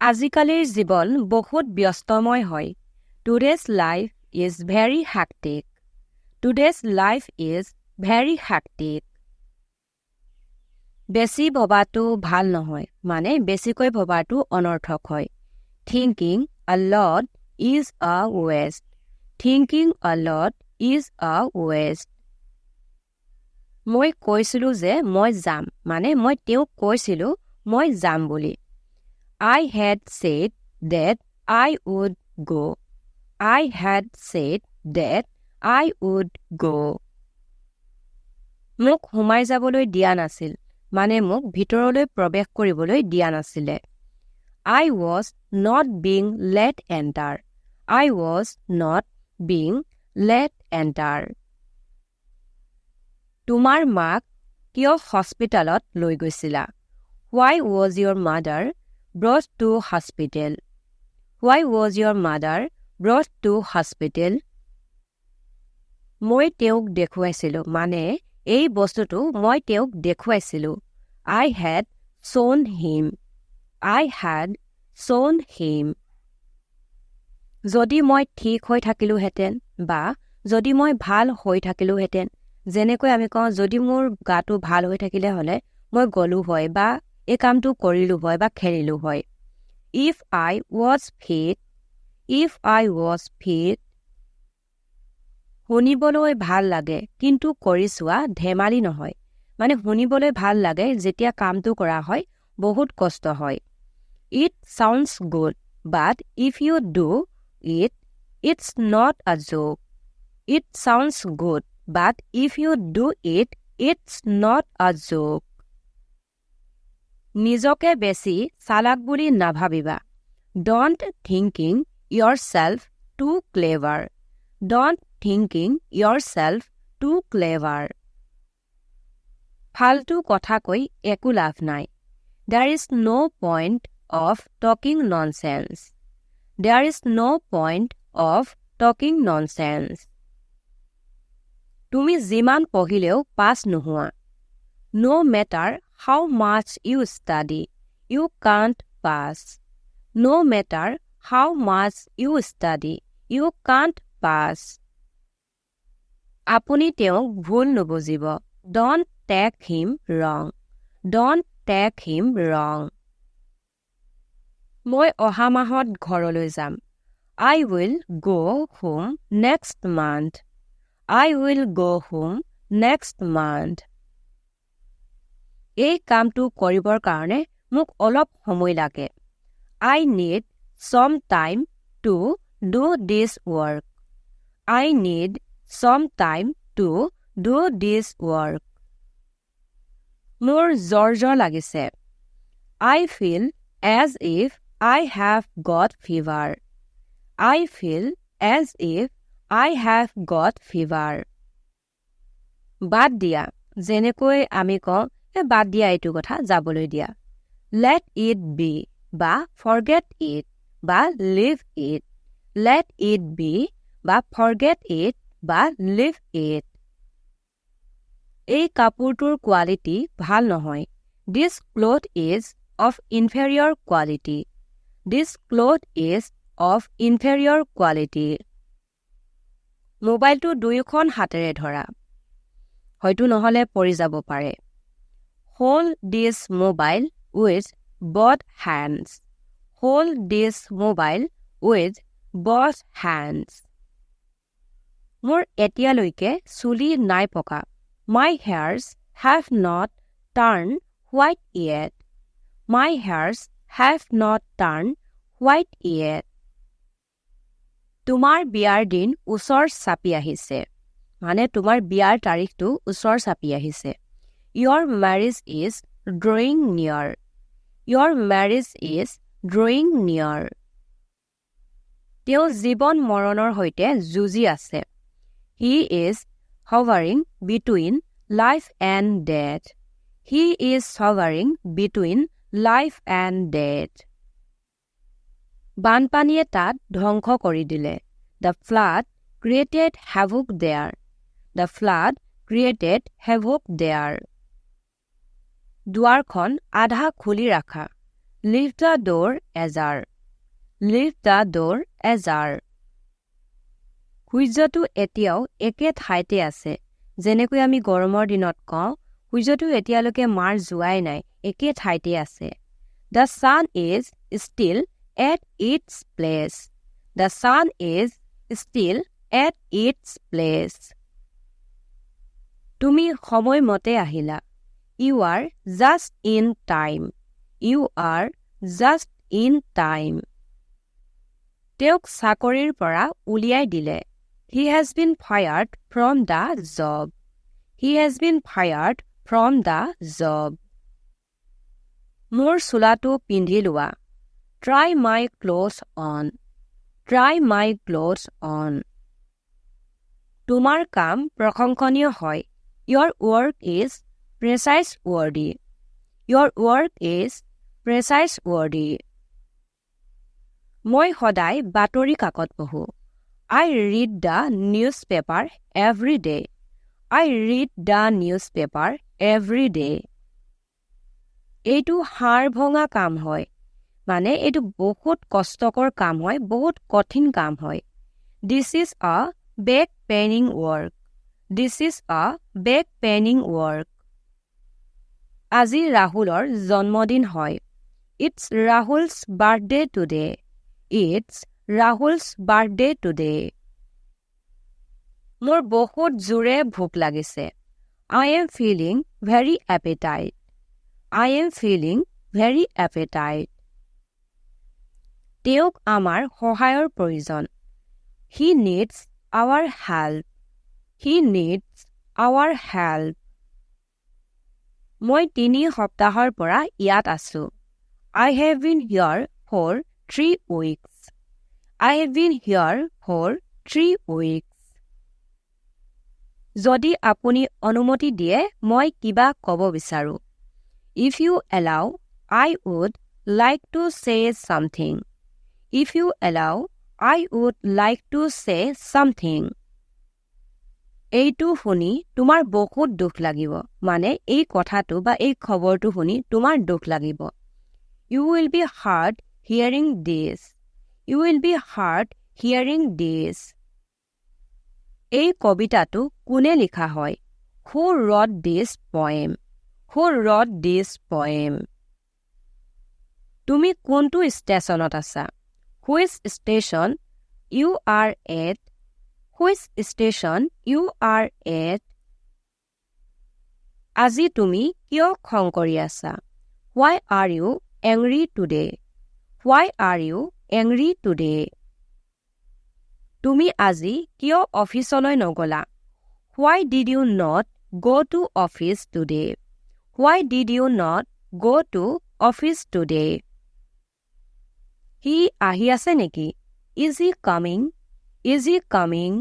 আজিকালিৰ জীৱন বহুত ব্যস্তময় হয়। Today's life is very hectic. Today's life is very hectic. বেছি ভবাটো ভাল নহয়, মানে বেছিকৈ ভবাটো অনৰ্থক হয়। Thinking a lot is a waste. Thinking a lot is a waste. মই কৈছিলো যে মই যাম, মানে মই তেওঁক কৈছিলো মই যাম বুলি। I had said that I would go. I had said that I would go. মোক সোমাই যাবলৈ দিয়া নাছিল, মানে মোক ভিতৰলৈ প্ৰৱেশ কৰিবলৈ দিয়া নাছিলে। I was not being let enter. I was not being let enter. তোমাৰ মাক কিয় হস্পিটালত লৈ গৈছিলা? Why was your mother brought to hospital? Why was your mother brought to hospital? মই তেওঁক দেখুৱাইছিলো, মানে এই বস্তুটো মই তেওঁক দেখুৱাইছিলো। I had shown him. I had shown him. যদি মই ঠিক হৈ থাকিলোহেঁতেন বা যদি মই ভাল হৈ থাকিলোহেঁতেন, যেনেকৈ আমি কওঁ যদি মোৰ গাটো ভাল হৈ থাকিলে হ'লে মই গ'লো হয় বা এই কামটো কৰিলো হয় বা খেলিলো হয়। If I was fit. If I was fit. শুনিবলৈ ভাল লাগে কিন্তু কৰি চোৱা ধেমালি নহয়, মানে শুনিবলৈ ভাল লাগে যেতিয়া কামটো কৰা হয় বহুত কষ্ট হয়। It sounds good, but if you do it, it's not a joke. It sounds good, but if you do it, it's not a joke. নিজকে বেছি চালাক বুলি নাভাবিবা. Don't thinking yourself too clever. Don't thinking yourself too clever. ফালতু কথা কৈ একো লাভ নাই. There is no point of talking nonsense. There is no point of talking nonsense. তুমি যিমান পঢ়িলেও পাছ নোহোৱা. No matter how much you study, you can't pass. No matter how much you study, you can't pass. আপুনি তেওঁক ভুল নুবুজিব. Don't take him wrong. Don't take him wrong. মই অহা মাহত ঘৰলৈ যাম. I will go home next month. I will go home next month. এই কামটো কৰিবৰ কাৰণে মোক অলপ সময় লাগে. I need some time to do this work. I need some time to do this work. মোৰ জ্বৰ লাগিছে. I feel as if I have got fever. I feel as if I have got fever. বাদ দিয়া, যেনেকৈ আমি কওঁ বাদ দিয়া এইটো কথা যাবলৈ দিয়া. Let it be বা forget it বা leave it. Let it be বা forget it বা leave it. এই কাপোৰটোৰ কোৱালিটি ভাল নহয়. This cloth is of inferior quality. This cloth is of inferior quality. মোবাইলটো দুয়োখন হাতেৰে ধৰা. হয়তো নহলে পৰি যাব পাৰে. Hold this mobile with both hands. Hold this mobile with both hands. মোৰ এতিয়ালৈকে চুলি নাই পকা. My hairs have not turned white yet. My hairs have not turned white yet. তোমাৰ বিয়াৰ দিন ওচৰ চাপি আহিছে, মানে তোমাৰ বিয়াৰ তাৰিখটো ওচৰ চাপি আহিছে. Your marriage is drawing near. Your marriage is drawing near. তেওঁ জীৱন মৰণৰ সৈতে যুঁজি আছে. He is hovering between life and death. He is hovering between life and death. বানপানীয়ে তাত ধ্বংস কৰি দিলে. The flood created havoc there. The flood created havoc there. দুৱাৰখন আধা খুলি ৰাখা. Leave the door ajar. Leave the door ajar. সূৰ্যটো এতিয়াও একে ঠাইতে আছে। যেনেকৈ আমি গৰমৰ দিনত কওঁ, সূৰ্যটো এতিয়ালৈকে মাৰ যোৱাই নাই, একে ঠাইতে আছে। The sun is still at its place. The sun is still at its place. তুমি সময়মতে আহিলা। You are just in time. You are just in time. তেওঁক চাকৰিৰ পৰা উলিয়াই দিলে। He has been fired from the job. He has been fired from the job. মোৰ চোলাটো পিন্ধি লোৱা। Try my clothes on. Try my clothes on. তোমাৰ কাম প্ৰশংসনীয় হয়। Your work is praiseworthy. Your work is praiseworthy. মই সদায় বাতৰি কাকত পঢ়ো। I read the newspaper every day. I read the newspaper every day. এইটো হাড় ভঙা কাম হয়। মানে এইটো বহুত কষ্টকৰ কাম হয়, বহুত কঠিন কাম হয়। This is a back paining work. This is a back paining work. আজি ৰাহুলৰ জন্মদিন হয়। It's Rahul's birthday today. It's Rahul's birthday today. মোৰ বহুত জোৰে ভোক লাগিছে। I am feeling very appetite. I am feeling very appetite. তেওঁক আমাৰ সহায়ৰ প্ৰয়োজন। He needs our help. He needs our help. মই 3 সপ্তাহৰ পৰা ইয়াত আছো। I have been here for 3 weeks. I have been here for 3 weeks. যদি আপুনি অনুমতি দিয়ে, মই কিবা ক'ব বিচাৰো। If you allow, I would like to say something. If you allow, I would like to say something. এইটো শুনি তোমাৰ বহুত দুখ লাগিব। মানে এই কথাটো বা এই খবৰটো শুনি তোমাৰ দুখ লাগিব। You will be hurt hearing this. You will be hurt hearing this. এই কবিতাটো কোনে লিখা হয়? Who wrote this poem? Who wrote this poem? তুমি কোনটো ষ্টেচনত আছা? Which station you are at? Which station you are at? আজি তুমি কিয় খং কৰি আছা? Why are you angry today? Why are you angry today? তুমি আজি কিয় অফিচলৈ নগলা? Why did you not go to office today? Why did you not go to office today? He আহি আছে নেকি? Is he coming? Is he coming?